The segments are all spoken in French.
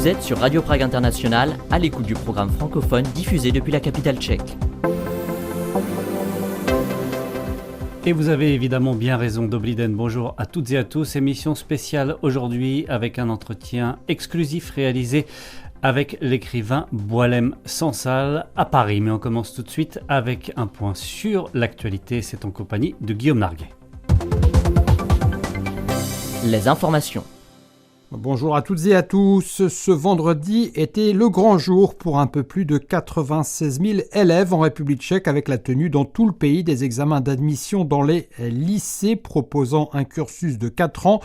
Vous êtes sur Radio Prague International, à l'écoute du programme francophone diffusé depuis la capitale tchèque. Et vous avez évidemment bien raison, Dobriden. Bonjour à toutes et à tous. Émission spéciale aujourd'hui avec un entretien exclusif réalisé avec l'écrivain Boualem Sansal à Paris. Mais on commence tout de suite avec un point sur l'actualité. C'est en compagnie de Guillaume Narguet. Les informations. Bonjour à toutes et à tous. Ce vendredi était le grand jour pour un peu plus de 96 000 élèves en République tchèque avec la tenue dans tout le pays des examens d'admission dans les lycées proposant un cursus de 4 ans.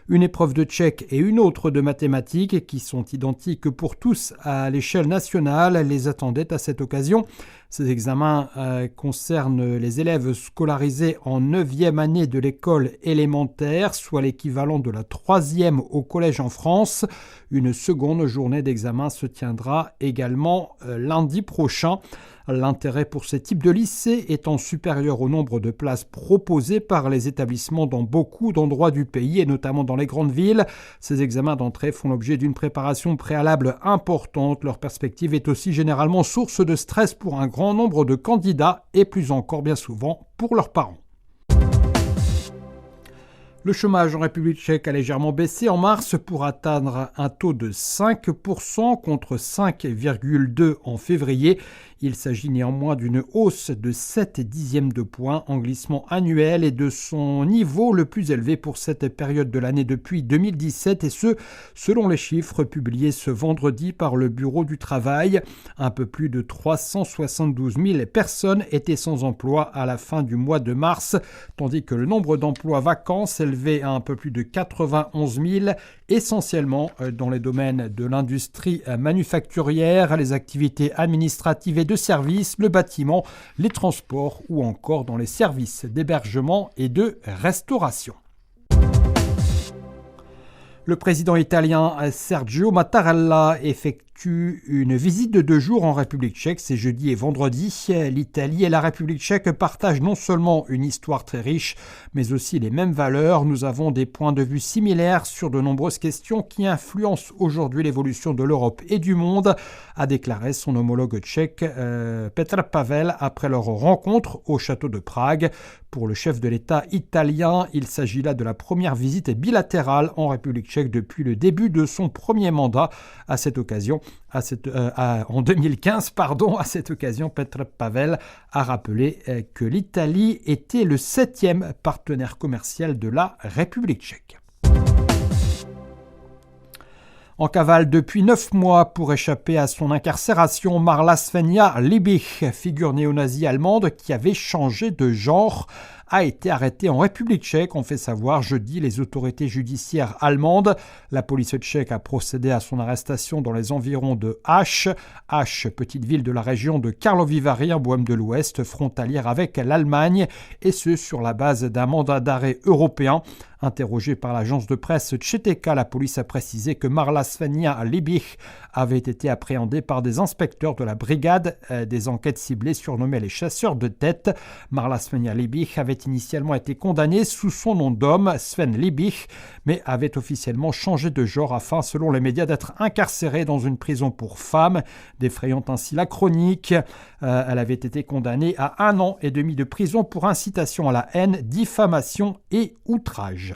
Une épreuve de tchèque et une autre de mathématiques qui sont identiques pour tous à l'échelle nationale les attendaient à cette occasion. Ces examens concernent les élèves scolarisés en 9e année de l'école élémentaire, soit l'équivalent de la 3e au collège en France. Une seconde journée d'examen se tiendra également lundi prochain. L'intérêt pour ce type de lycée étant supérieur au nombre de places proposées par les établissements dans beaucoup d'endroits du pays et notamment dans les grandes villes. Ces examens d'entrée font l'objet d'une préparation préalable importante. Leur perspective est aussi généralement source de stress pour un grand nombre de candidats et plus encore bien souvent pour leurs parents. Le chômage en République tchèque a légèrement baissé en mars pour atteindre un taux de 5% contre 5,2% en février. Il s'agit néanmoins d'une hausse de 7 dixièmes de point en glissement annuel et de son niveau le plus élevé pour cette période de l'année depuis 2017 et ce, selon les chiffres publiés ce vendredi par le Bureau du Travail. Un peu plus de 372 000 personnes étaient sans emploi à la fin du mois de mars, tandis que le nombre d'emplois vacants s'élevait à un peu plus de 91 000, essentiellement dans les domaines de l'industrie manufacturière, les activités administratives et de services, le bâtiment, les transports ou encore dans les services d'hébergement et de restauration. Le président italien Sergio Mattarella effectue une visite de 2 jours en République tchèque, c'est jeudi et vendredi. L'Italie et la République tchèque partagent non seulement une histoire très riche, mais aussi les mêmes valeurs. Nous avons des points de vue similaires sur de nombreuses questions qui influencent aujourd'hui l'évolution de l'Europe et du monde, a déclaré son homologue tchèque Petr Pavel après leur rencontre au château de Prague. Pour le chef de l'État italien, il s'agit là de la première visite bilatérale en République tchèque depuis le début de son premier mandat. À cette occasion, en 2015, à cette occasion, Petr Pavel a rappelé que l'Italie était le 7e partenaire commercial de la République tchèque. En cavale depuis 9 mois pour échapper à son incarcération, Marla Svenja Liebig, figure néo-nazie allemande qui avait changé de genre, a été arrêtée en République tchèque, ont fait savoir jeudi les autorités judiciaires allemandes. La police tchèque a procédé à son arrestation dans les environs de Aš, petite ville de la région de Karlovy Vary, en Bohême de l'Ouest, frontalière avec l'Allemagne, et ce sur la base d'un mandat d'arrêt européen. Interrogée par l'agence de presse Tchétéka, la police a précisé que Marla Svenja Liebig avait été appréhendée par des inspecteurs de la brigade des enquêtes ciblées surnommées les chasseurs de tête. Marla Svenja Liebig avait initialement été condamnée sous son nom d'homme, Sven Liebig, mais avait officiellement changé de genre afin, selon les médias, d'être incarcérée dans une prison pour femmes, défrayant ainsi la chronique. Elle avait été condamnée à 1 an et demi de prison pour incitation à la haine, diffamation et outrage.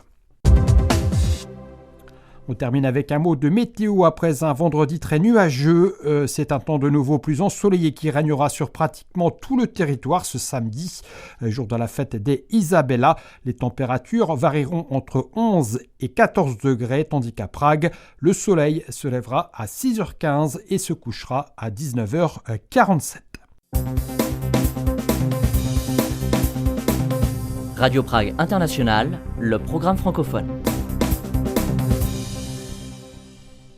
On termine avec un mot de météo après un vendredi très nuageux. C'est un temps de nouveau plus ensoleillé qui régnera sur pratiquement tout le territoire ce samedi, jour de la fête des Isabella. Les températures varieront entre 11 et 14 degrés, tandis qu'à Prague, le soleil se lèvera à 6h15 et se couchera à 19h47. Radio Prague International, le programme francophone.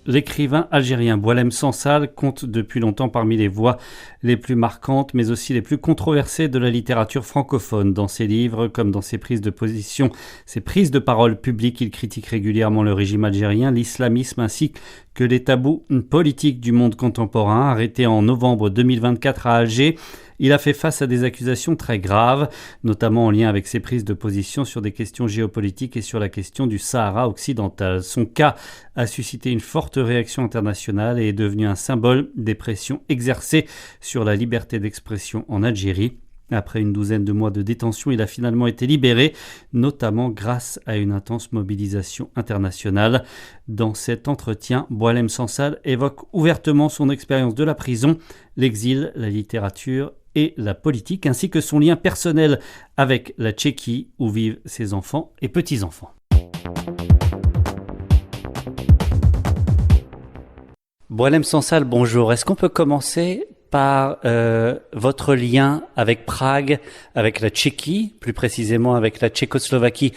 L'écrivain algérien Boualem Sansal compte depuis longtemps parmi les voix les plus marquantes, mais aussi les plus controversées de la littérature francophone. Dans ses livres, comme dans ses prises de position, ses prises de parole publiques, il critique régulièrement le régime algérien, l'islamisme ainsi que les tabous politiques du monde contemporain. Arrêté en novembre 2024 à Alger, Il a fait face à des accusations très graves, notamment en lien avec ses prises de position sur des questions géopolitiques et sur la question du Sahara occidental. Son cas a suscité une forte réaction internationale et est devenu un symbole des pressions exercées sur la liberté d'expression en Algérie. Après une douzaine de mois de détention, il a finalement été libéré, notamment grâce à une intense mobilisation internationale. Dans cet entretien, Boualem Sansal évoque ouvertement son expérience de la prison, l'exil, la littérature et la politique, ainsi que son lien personnel avec la Tchéquie, où vivent ses enfants et petits-enfants. Boualem Sansal, bonjour. Est-ce qu'on peut commencer par votre lien avec Prague, avec la Tchéquie, plus précisément avec la Tchécoslovaquie?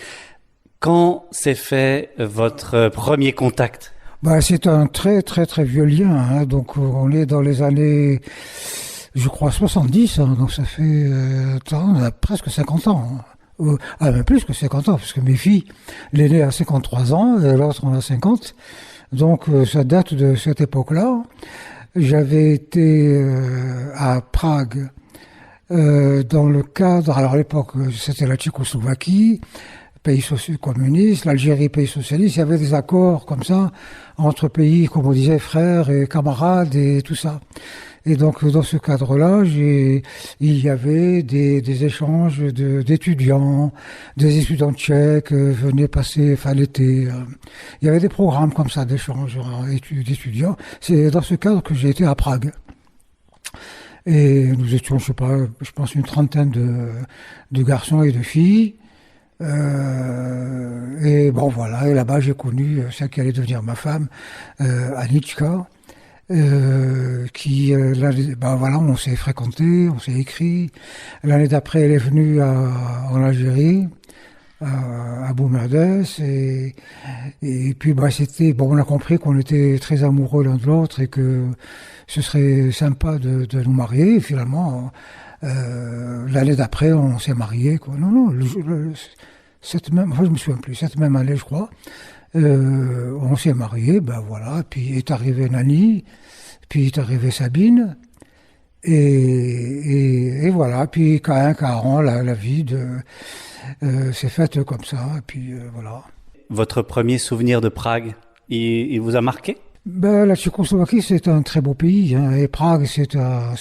Quand s'est fait votre premier contact? C'est un très très très vieux lien, hein. Donc on est dans les années, je crois 70, hein. Donc ça fait presque 50 ans. Même plus que 50 ans, parce que mes filles, l'aînée a 53 ans, et l'autre en a 50. Donc ça date de cette époque-là. J'avais été à Prague dans le cadre, alors à l'époque c'était la Tchécoslovaquie, pays communiste, l'Algérie, pays socialiste, il y avait des accords comme ça entre pays, comme on disait, frères et camarades et tout ça. Et donc dans ce cadre-là, il y avait des échanges d'étudiants, des étudiants tchèques venaient passer, l'été. Il y avait des programmes comme ça d'échanges d'étudiants. C'est dans ce cadre que j'ai été à Prague. Et nous étions, je pense une trentaine de garçons et de filles. Et bon voilà, et là-bas j'ai connu celle qui allait devenir ma femme, Anichka. On s'est fréquenté, on s'est écrit. L'année d'après, elle est venue en Algérie, à Boumerdès, et puis on a compris qu'on était très amoureux l'un de l'autre et que ce serait sympa de nous marier. Et finalement, l'année d'après, on s'est mariés, quoi. Je me souviens plus, cette même année, je crois. On s'est mariés, puis est arrivé Nani, puis est arrivé Sabine, et voilà, puis Caron, la vie s'est faite comme ça, et puis voilà. Votre premier souvenir de Prague, il vous a marqué? La Tchécoslovaquie, c'est un très beau pays, hein, et Prague, c'est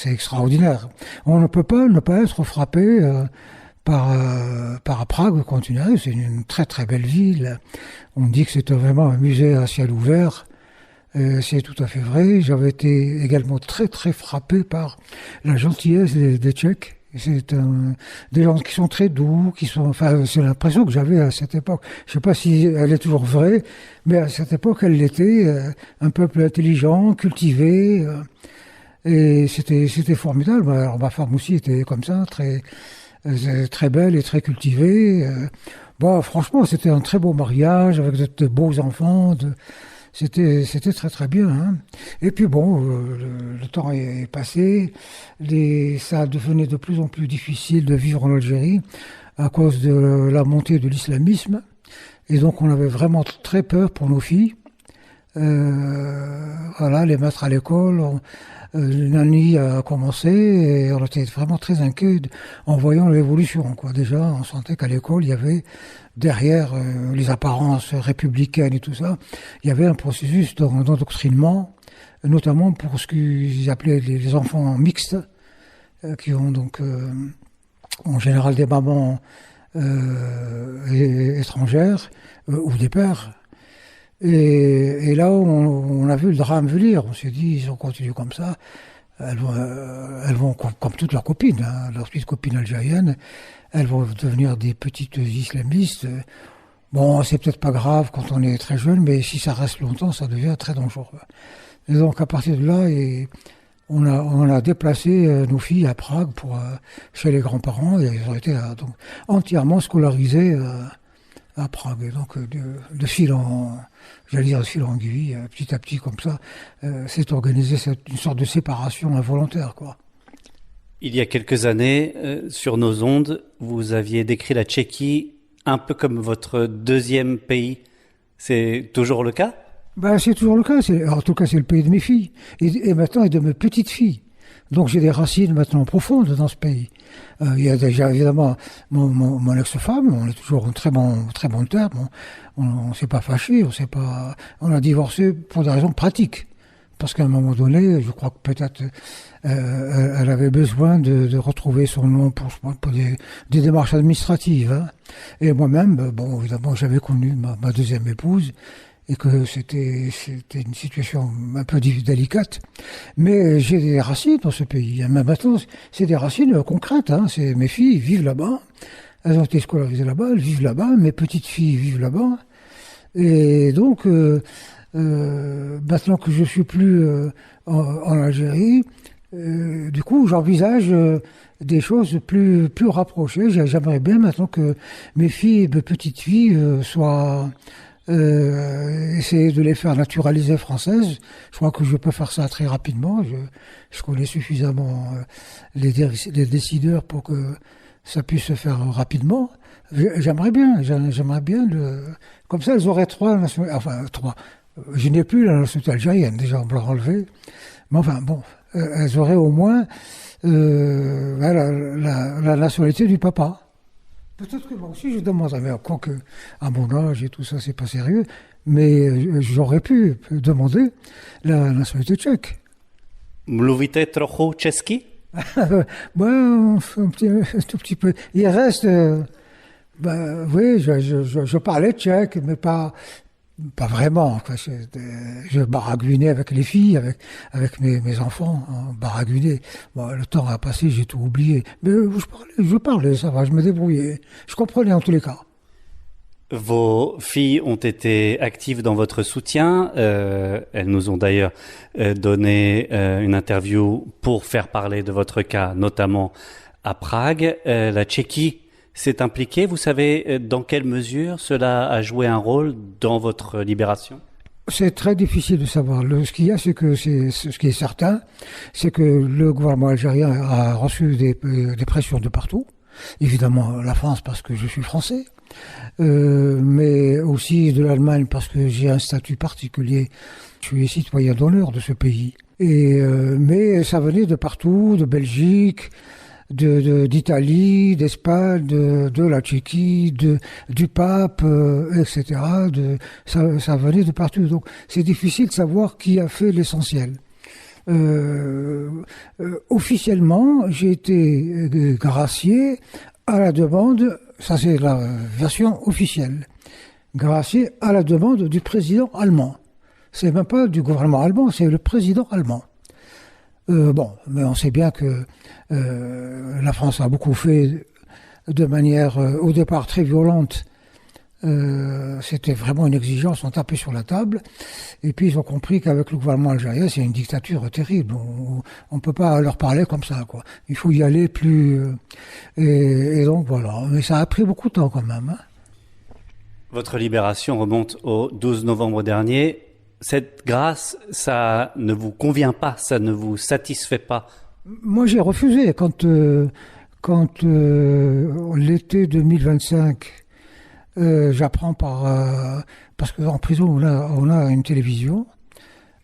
extraordinaire. On ne peut pas ne pas être frappé par Prague, continuer. C'est une très très belle ville. On dit que c'est vraiment un musée à ciel ouvert. C'est tout à fait vrai. J'avais été également très très frappé par la gentillesse des Tchèques. C'est des gens qui sont très doux, c'est l'impression que j'avais à cette époque. Je sais pas si elle est toujours vraie, mais à cette époque, elle l'était. Un peuple intelligent, cultivé, et c'était formidable. Alors ma femme aussi était comme ça, très belle et très cultivée. Franchement, c'était un très beau mariage avec de beaux enfants. C'était très très bien, hein. Et puis le temps est passé. Ça devenait de plus en plus difficile de vivre en Algérie à cause de la montée de l'islamisme. Et donc on avait vraiment très peur pour nos filles. Les mettre à l'école. Nani a commencé et on était vraiment très inquiets en voyant l'évolution, quoi. Déjà, on sentait qu'à l'école, il y avait derrière les apparences républicaines et tout ça, il y avait un processus d'endoctrinement, notamment pour ce qu'ils appelaient les enfants mixtes, qui ont donc en général des mamans étrangères ou des pères. Et là, on a vu le drame venir. On s'est dit, ils ont continué comme ça. Elles vont comme toutes leurs copines, hein, leurs petites copines algériennes, elles vont devenir des petites islamistes. Bon, c'est peut-être pas grave quand on est très jeune, mais si ça reste longtemps, ça devient très dangereux. Et donc, à partir de là, on a déplacé nos filles à Prague chez les grands-parents, et elles ont été donc entièrement scolarisées à Prague. Et donc, de fil en aiguille, petit à petit, comme ça, s'est organisé une sorte de séparation involontaire, quoi. Il y a quelques années, sur nos ondes, vous aviez décrit la Tchéquie un peu comme votre deuxième pays. C'est toujours le cas ? C'est toujours le cas. En tout cas, c'est le pays de mes filles. Et maintenant, et de mes petites filles. Donc j'ai des racines maintenant profondes dans ce pays. Il y a déjà évidemment mon ex-femme, on est toujours en très bon terme, on s'est pas fâché, on a divorcé pour des raisons pratiques. Parce qu'à un moment donné, je crois que peut-être elle avait besoin de retrouver son nom pour des démarches administratives. Hein. Et moi-même, bon, évidemment, j'avais connu ma deuxième épouse et que c'était une situation un peu délicate. Mais j'ai des racines dans ce pays. Même maintenant, c'est des racines concrètes. Hein. Mes filles vivent là-bas. Elles ont été scolarisées là-bas, elles vivent là-bas. Mes petites filles vivent là-bas. Et donc... maintenant que je suis plus en Algérie, du coup, j'envisage des choses plus rapprochées. J'aimerais bien maintenant que mes petites filles soient essayer de les faire naturaliser françaises. Je crois que je peux faire ça très rapidement. Je connais suffisamment les décideurs pour que ça puisse se faire rapidement. J'aimerais bien comme ça, elles auraient trois. Je n'ai plus la nationalité algérienne, déjà on me l'a enlevé. Mais enfin, bon, elles auraient au moins la nationalité du papa. Peut-être que moi aussi je demanderais, mais quoique à mon âge et tout ça, c'est pas sérieux, mais j'aurais pu demander la nationalité tchèque. Mluvíte trochu česky? Un tout petit peu. Il reste... oui, je parlais tchèque, mais pas vraiment. Quoi. Je baragouinais avec les filles, avec mes enfants, hein, baragouinais. Bon, le temps a passé, j'ai tout oublié. Mais je parlais, ça va, je me débrouillais. Je comprenais en tous les cas. Vos filles ont été actives dans votre soutien. Elles nous ont d'ailleurs donné une interview pour faire parler de votre cas, notamment à Prague. La Tchéquie s'est impliquée. Vous savez dans quelle mesure cela a joué un rôle dans votre libération ? C'est très difficile de savoir. Ce qu'il y a, c'est que ce qui est certain, c'est que le gouvernement algérien a reçu des pressions de partout. Évidemment, la France parce que je suis français, mais aussi de l'Allemagne parce que j'ai un statut particulier. Je suis citoyen d'honneur de ce pays. Mais ça venait de partout, de Belgique, d'Italie, d'Espagne, de la Tchéquie, du pape, etc. Ça venait de partout. Donc c'est difficile de savoir qui a fait l'essentiel. Officiellement, j'ai été gracié à la demande, ça c'est la version officielle, gracié à la demande du président allemand. C'est même pas du gouvernement allemand, c'est le président allemand. Mais on sait bien que la France a beaucoup fait de manière au départ très violente. C'était vraiment une exigence, on tapait sur la table. Et puis ils ont compris qu'avec le gouvernement algérien, c'est une dictature terrible. On peut pas leur parler comme ça, quoi. Il faut y aller plus... Et donc voilà. Mais ça a pris beaucoup de temps quand même. Hein. Votre libération remonte au 12 novembre dernier. Cette grâce, ça ne vous convient pas, ça ne vous satisfait pas? Moi, j'ai refusé. Quand l'été 2025, j'apprends parce qu'en prison, on a une télévision.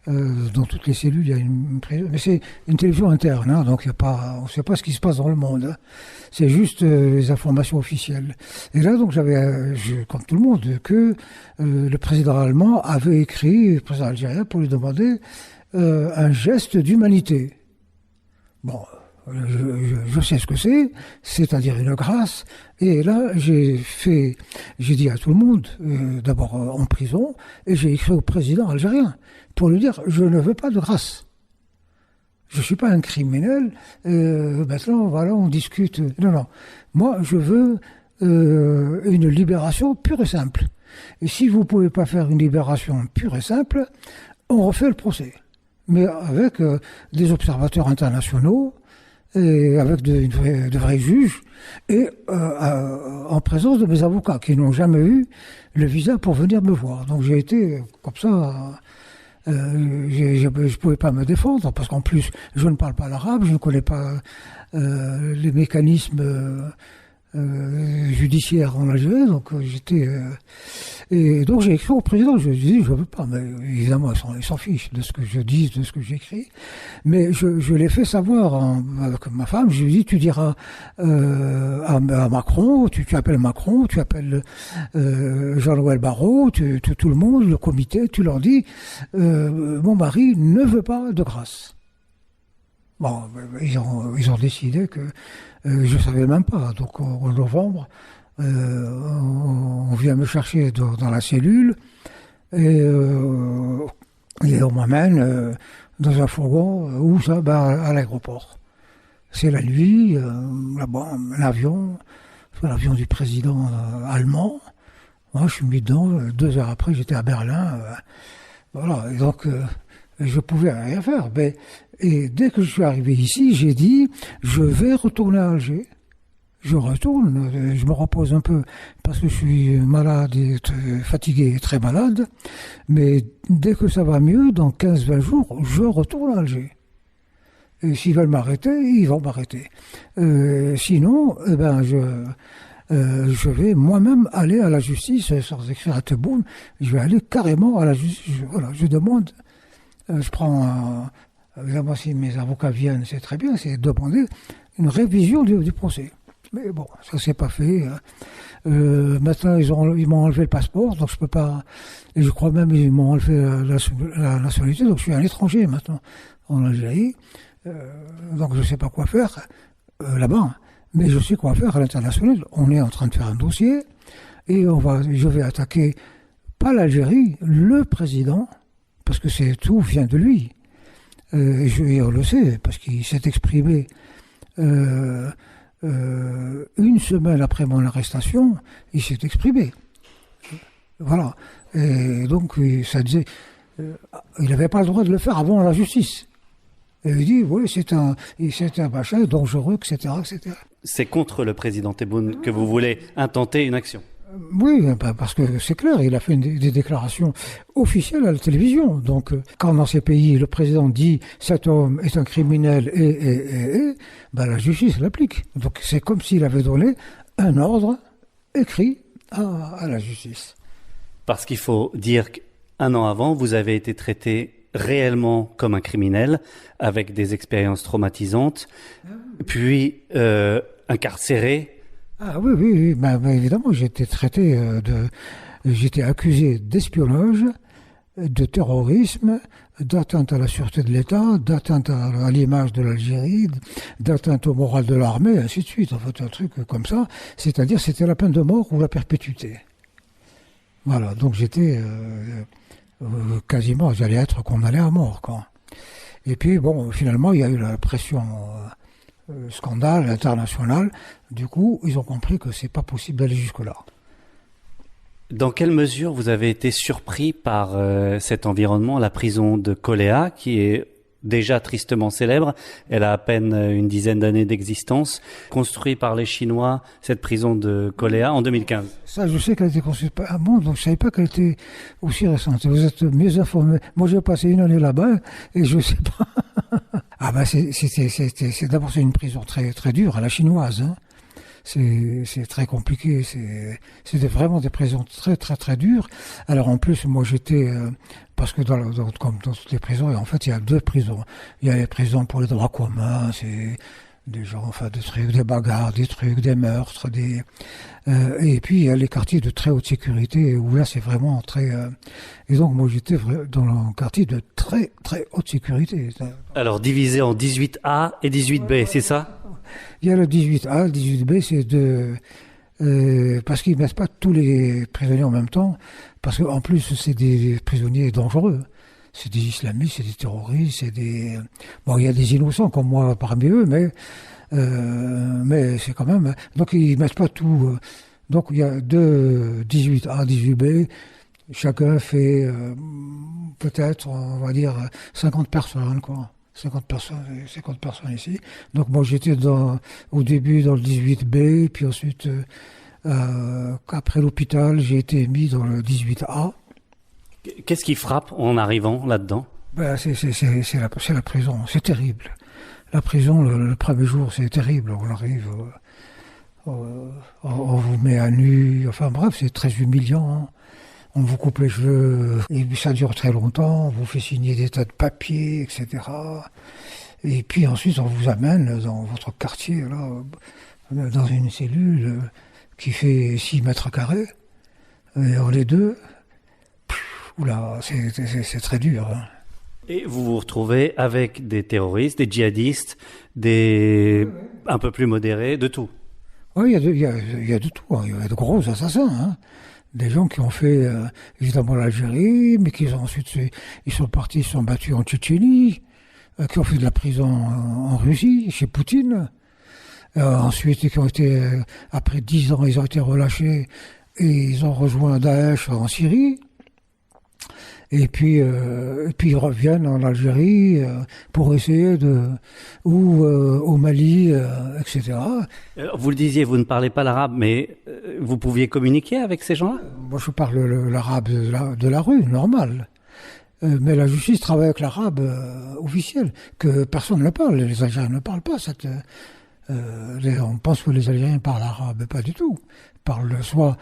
Dans toutes les cellules, il y a une prison. Mais c'est une télévision interne, hein, donc on ne sait pas ce qui se passe dans le monde. Hein. C'est juste les informations officielles. Et là, donc, comme tout le monde, que le président allemand avait écrit au président algérien pour lui demander un geste d'humanité. Bon, je sais ce que c'est-à-dire une grâce. Et là, j'ai dit à tout le monde, d'abord en prison, et j'ai écrit au président algérien pour lui dire, je ne veux pas de grâce. Je suis pas un criminel. Maintenant, voilà, on discute. Non. Moi, je veux une libération pure et simple. Et si vous pouvez pas faire une libération pure et simple, on refait le procès. Mais avec des observateurs internationaux, et avec de vrais juges, et en présence de mes avocats qui n'ont jamais eu le visa pour venir me voir. Donc j'ai été comme ça, je pouvais pas me défendre, parce qu'en plus je ne parle pas l'arabe, je ne connais pas les mécanismes judiciaires en Algérie, donc j'étais... Et donc j'ai écrit au président, je lui ai dit, je veux pas, mais évidemment, ils s'en fichent de ce que je dis, de ce que j'écris. Mais je l'ai fait savoir avec ma femme, je lui ai dit, tu diras à Macron, tu appelles Macron, tu appelles Jean-Noël Barrot, tout le monde, le comité, tu leur dis, mon mari ne veut pas de grâce. Bon, ils ont décidé que je savais même pas. Donc en novembre, on vient me chercher dans la cellule et on m'amène dans un fourgon. Où ça? À l'aéroport. C'est la nuit, là-bas, l'avion du président allemand. Moi, je suis mis dedans. 2 heures après, j'étais à Berlin. Voilà. Et donc, je pouvais rien faire. Et dès que je suis arrivé ici, j'ai dit, je vais retourner à Alger. Je retourne, je me repose un peu parce que je suis malade et fatigué et très malade. Mais dès que ça va mieux, dans 15-20 jours, je retourne à Alger. Et s'ils veulent m'arrêter, ils vont m'arrêter. Sinon, je vais moi-même aller à la justice, sans écrire à Tebboune, je vais aller carrément à la justice. Je demande, je prends, évidemment si mes avocats viennent, c'est très bien, c'est demander une révision du procès. Mais bon, ça s'est pas fait. Maintenant, ils m'ont enlevé le passeport, donc je peux pas. Et je crois même qu'ils m'ont enlevé la nationalité, donc je suis un étranger maintenant en Algérie. Donc je sais pas quoi faire là-bas, mais je sais quoi faire à l'international. On est en train de faire un dossier et je vais attaquer pas l'Algérie, le président, parce que tout vient de lui. Et on le sait parce qu'il s'est exprimé. Une semaine après mon arrestation, il s'est exprimé. Voilà. Et donc, ça disait, il n'avait pas le droit de le faire avant la justice. Et il dit, oui, c'est un machin dangereux, etc., etc. C'est contre le président Tebboune que vous voulez intenter une action? Oui, parce que c'est clair, il a fait des déclarations officielles à la télévision. Donc, quand dans ces pays, le président dit « cet homme est un criminel et la justice l'applique. Donc, c'est comme s'il avait donné un ordre écrit à la justice. Parce qu'il faut dire qu'un an avant, vous avez été traité réellement comme un criminel, avec des expériences traumatisantes, puis incarcéré. Ah oui, évidemment, j'étais traité j'étais accusé d'espionnage, de terrorisme, d'atteinte à la sûreté de l'État, d'atteinte à l'image de l'Algérie, d'atteinte au moral de l'armée, ainsi de suite. En fait, un truc comme ça. C'est-à-dire, c'était la peine de mort ou la perpétuité. Voilà, donc j'étais quasiment, j'allais être condamné à mort, quoi. Et puis, bon, finalement, il y a eu la pression... scandale international. Du coup, ils ont compris que c'est pas possible d'aller jusque-là. Dans quelle mesure vous avez été surpris par cet environnement, la prison de Koléa, qui est déjà tristement célèbre? Elle a à peine une dizaine d'années d'existence. Construite par les Chinois, cette prison de Koléa, en 2015. Ça, je sais qu'elle a été construite par un monde, donc je savais pas qu'elle était aussi récente. Vous êtes mieux informés. Moi, j'ai passé une année là-bas et je sais pas. Ah d'abord c'est une prison très très dure à la chinoise. Hein. C'est très compliqué. C'était vraiment des prisons très très très dures. Alors en plus moi j'étais parce que comme dans toutes les prisons, en fait il y a 2 prisons. Il y a les prisons pour les droits communs, c'est des gens, enfin des trucs, des bagarres, des trucs, des meurtres, et puis il y a les quartiers de très haute sécurité où là c'est vraiment très. Et donc moi j'étais dans un quartier de très très haute sécurité. Alors divisé en 18A et 18B, c'est ça? Il y a le 18A, le 18B, c'est parce qu'ils ne mettent pas tous les prisonniers en même temps, parce qu'en plus c'est des prisonniers dangereux. C'est des islamistes, c'est des terroristes, Bon, il y a des innocents comme moi parmi eux, mais c'est quand même... Donc ils ne mettent pas tout... donc il y a 2 18A, 18B, chacun fait peut-être, on va dire, 50 personnes, quoi. 50 personnes ici. Donc moi j'étais au début dans le 18B, puis ensuite, après l'hôpital, j'ai été mis dans le 18A. Qu'est-ce qui frappe en arrivant là-dedans? C'est la prison, c'est terrible. La prison, le premier jour, c'est terrible. On arrive, on vous met à nu, enfin bref, c'est très humiliant. on vous coupe les cheveux, et puis ça dure très longtemps, on vous fait signer des tas de papiers, etc. Et puis ensuite, on vous amène dans votre quartier, là, dans une cellule qui fait 6 mètres carrés, et on est deux. Oula, c'est très dur. Hein. Et vous vous retrouvez avec des terroristes, des djihadistes, des un peu plus modérés, de tout. Oui, il y a de tout. Hein. Il y a de gros assassins. Hein. Des gens qui ont fait évidemment l'Algérie, mais qui ont ensuite ils sont partis, ils sont battus en Tchétchénie, qui ont fait de la prison en Russie, chez Poutine. Ensuite, qui ont été, après 10 ans, ils ont été relâchés et ils ont rejoint Daesh en Syrie. Et puis ils reviennent en Algérie pour essayer ou au Mali, etc. Vous le disiez, vous ne parlez pas l'arabe, mais vous pouviez communiquer avec ces gens-là? Moi, je parle l'arabe de la rue, normal. Mais la justice travaille avec l'arabe officiel, que personne ne parle. Les Algériens ne parlent pas. On pense que les Algériens parlent arabe, pas du tout. Ils parlent soit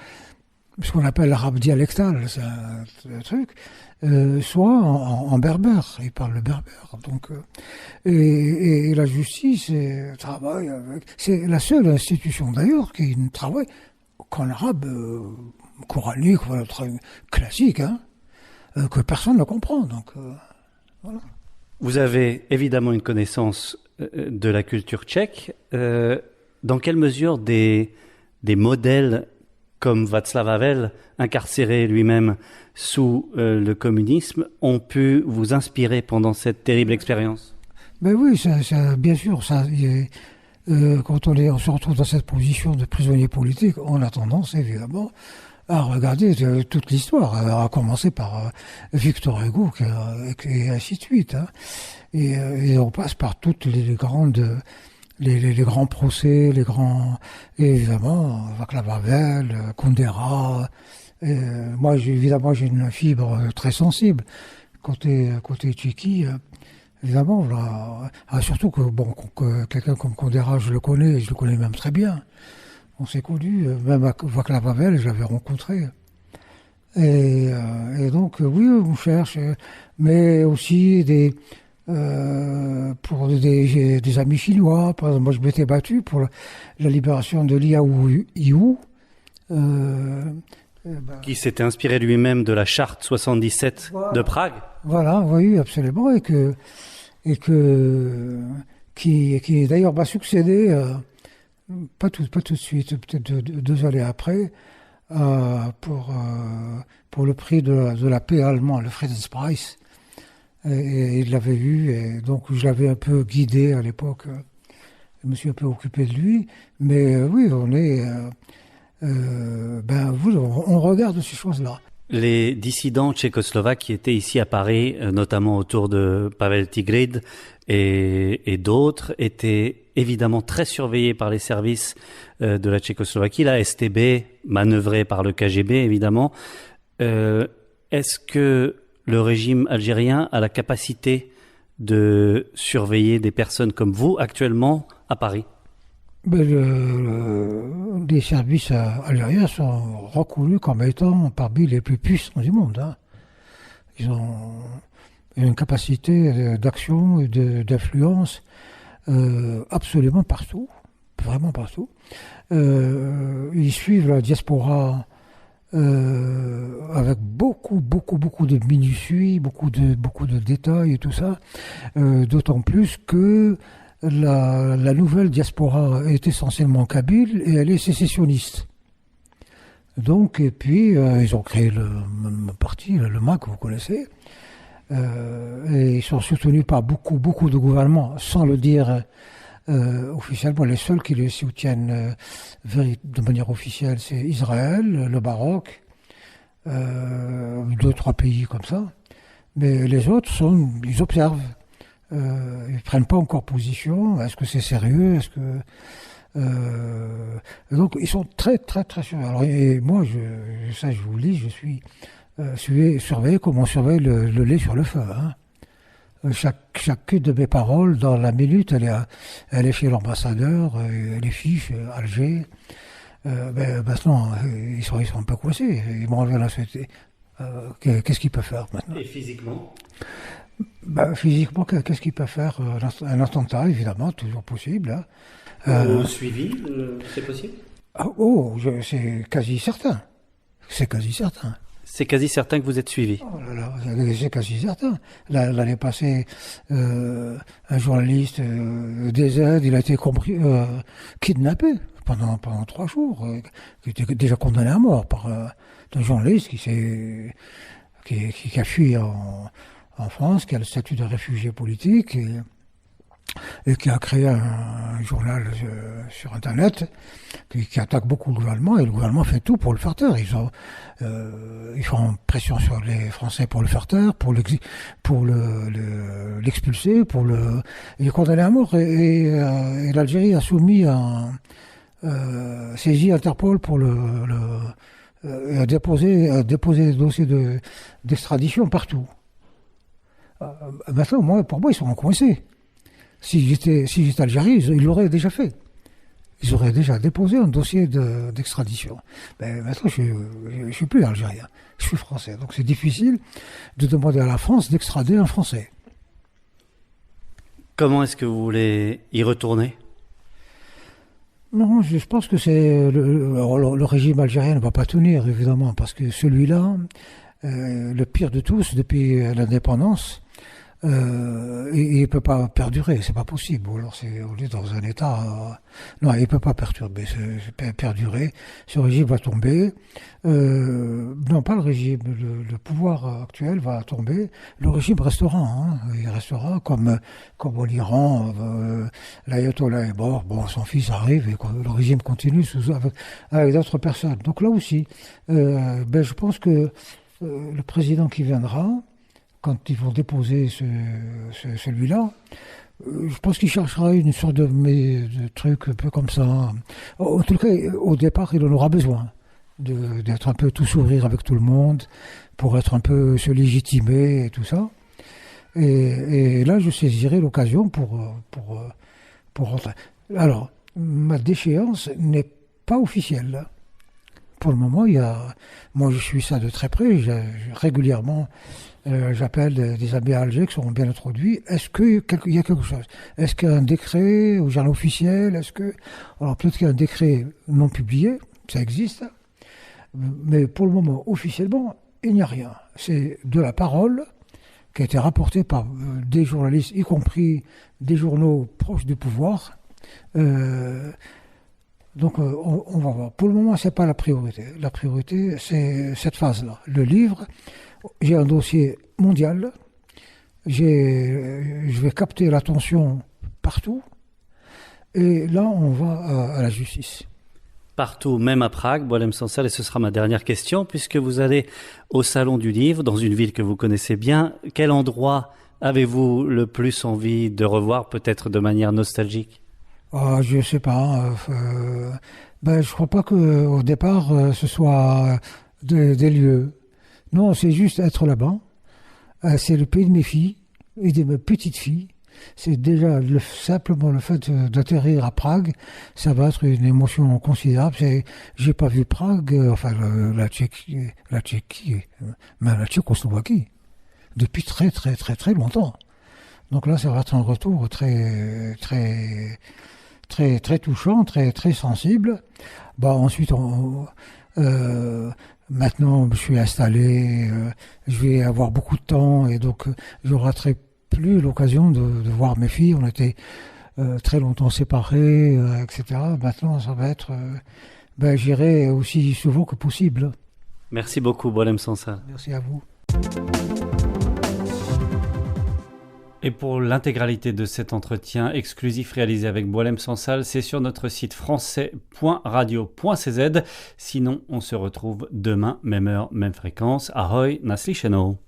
ce qu'on appelle l'arabe dialectal, c'est un truc, soit en berbère. Ils parlent le berbère. Donc, et la justice travaille avec. C'est la seule institution d'ailleurs qui ne travaille qu'en arabe coranique, voilà, très classique, hein. Que personne ne comprend. Donc, voilà. Vous avez évidemment une connaissance de la culture tchèque. Dans quelle mesure des modèles comme Václav Havel, incarcéré lui-même sous le communisme, ont pu vous inspirer pendant cette terrible expérience? Ben oui, ça, bien sûr. Quand on se retrouve dans cette position de prisonnier politique, on a tendance, évidemment, à regarder toute l'histoire, à commencer par Victor Hugo et ainsi de suite. Hein. Et on passe par toutes les grands procès, et évidemment, Václav Havel, Kundera. Moi, évidemment, j'ai une fibre très sensible. Côté Tchéquie, évidemment, surtout que quelqu'un comme Kundera, je le connais même très bien. On s'est connus, même Václav Havel, je l'avais rencontré. Et donc, oui, on cherche, mais aussi pour des amis chinois. Par exemple, moi, je m'étais battu pour la libération de Liao Yu. Qui s'était inspiré lui-même de la charte 77 de Prague. Voilà, oui, absolument, qui d'ailleurs m'a succédé. Pas tout de suite, peut-être 2 années après, pour le prix de la paix allemand, le Friedenspreis. Et il l'avait eu, et donc je l'avais un peu guidé à l'époque. Je me suis un peu occupé de lui. Mais oui, on regarde ces choses-là. Les dissidents tchécoslovaques qui étaient ici à Paris, notamment autour de Pavel Tigrid et d'autres, étaient évidemment très surveillés par les services de la Tchécoslovaquie, la STB, manœuvrée par le KGB évidemment. Est-ce que le régime algérien a la capacité de surveiller des personnes comme vous actuellement à Paris? Les services algériens sont reconnus comme étant parmi les plus puissants du monde. Hein. Ils ont une capacité d'action et d'influence absolument partout, vraiment partout. Ils suivent la diaspora avec beaucoup de minutie, beaucoup de détails et tout ça, d'autant plus que la nouvelle diaspora est essentiellement kabyle et elle est sécessionniste. Donc, et puis, ils ont créé le parti, le MAC, vous connaissez, et ils sont soutenus par beaucoup de gouvernements, sans le dire officiellement. Les seuls qui les soutiennent de manière officielle, c'est Israël, le Maroc, 2-3 pays comme ça. Mais les autres, ils observent. Ils prennent pas encore position. Est-ce que c'est sérieux? Est-ce que donc ils sont très surveillés. Alors et moi, je vous le dis, je suis surveillé comme on surveille le lait sur le feu. Hein. Chacune de mes paroles dans la minute, elle est chez l'ambassadeur, elle est fiche Alger. Maintenant, ils sont un peu coincés. Ils m'ont enlevé la nationalité. Qu'est-ce qu'il peut faire maintenant? Et physiquement? Physiquement, qu'est-ce qu'il peut faire? Un attentat, évidemment, toujours possible. Hein. Suivi, c'est possible? C'est quasi certain. C'est quasi certain. C'est quasi certain que vous êtes suivi. Oh là là, c'est quasi certain. L'année passée, un journaliste des Aides, il a été kidnappé pendant 3 jours, qui était déjà condamné à mort par un journaliste qui a fui en France, qui a le statut de réfugié politique et qui a créé un journal sur Internet qui attaque beaucoup le gouvernement, et le gouvernement fait tout pour le faire taire. Ils font pression sur les Français pour le faire taire, pour l'expulser, il est condamné à mort, et l'Algérie a saisi Interpol pour et a déposé des dossiers d'extradition partout. Maintenant, pour moi, ils sont coincés. Si j'étais Algérien, ils l'auraient déjà fait. Ils auraient déjà déposé un dossier d'extradition. Mais maintenant, je suis plus algérien, je suis français. Donc c'est difficile de demander à la France d'extrader un Français. Comment est-ce que vous voulez y retourner? Non, je pense que le régime algérien ne va pas tenir, évidemment, parce que celui-là, le pire de tous depuis l'indépendance, il ne peut pas perdurer, c'est pas possible. Ou alors on est dans un état... non, il ne peut pas perdurer. Ce régime va tomber. Non, pas le régime. Le pouvoir actuel va tomber. Le régime restera. Hein, il restera comme en Iran. L'ayatollah est mort. Bon, son fils arrive et le régime continue avec d'autres personnes. Donc là aussi, je pense que le président qui viendra, quand ils vont déposer celui-là, je pense qu'il cherchera une sorte de truc un peu comme ça. En tout cas, au départ, il en aura besoin d'être un peu tout sourire avec tout le monde, pour être un peu se légitimer et tout ça. Et là, je saisirai l'occasion pour rentrer. Alors, ma déchéance n'est pas officielle. Pour le moment, moi je suis ça de très près, régulièrement j'appelle des amis à Alger qui sont bien introduits. Est-ce qu'il y a quelque chose? Est-ce qu'il y a un décret au journal officiel? Alors peut-être qu'il y a un décret non publié, ça existe, mais pour le moment, officiellement, il n'y a rien. C'est de la parole qui a été rapportée par des journalistes, y compris des journaux proches du pouvoir. Donc on va voir. Pour le moment, c'est pas la priorité. La priorité, c'est cette phase-là. Le livre, j'ai un dossier mondial. Je vais capter l'attention partout. Et là, on va à la justice. Partout, même à Prague, Boualem Sansal, et ce sera ma dernière question, puisque vous allez au Salon du Livre, dans une ville que vous connaissez bien. Quel endroit avez-vous le plus envie de revoir, peut-être de manière nostalgique? Je sais pas. Je crois pas qu'au départ, ce soit des lieux. Non, c'est juste être là-bas. C'est le pays de mes filles et de mes petites filles. C'est déjà simplement le fait d'atterrir à Prague, ça va être une émotion considérable. J'ai pas vu Prague, la Tchéquie, même la Tchécoslovaquie, depuis très très très très longtemps. Donc là, ça va être un retour très très très très touchant, très très sensible. Ensuite, maintenant, je suis installé, je vais avoir beaucoup de temps et donc je raterai plus l'occasion de voir mes filles. On était très longtemps séparés, etc. Maintenant, ça va être, j'irai aussi souvent que possible. Merci beaucoup, Boualem Sansal. Merci à vous. Et pour l'intégralité de cet entretien exclusif réalisé avec Boualem Sansal, c'est sur notre site français.radio.cz. Sinon, on se retrouve demain, même heure, même fréquence. Ahoy, Nasli Cheno.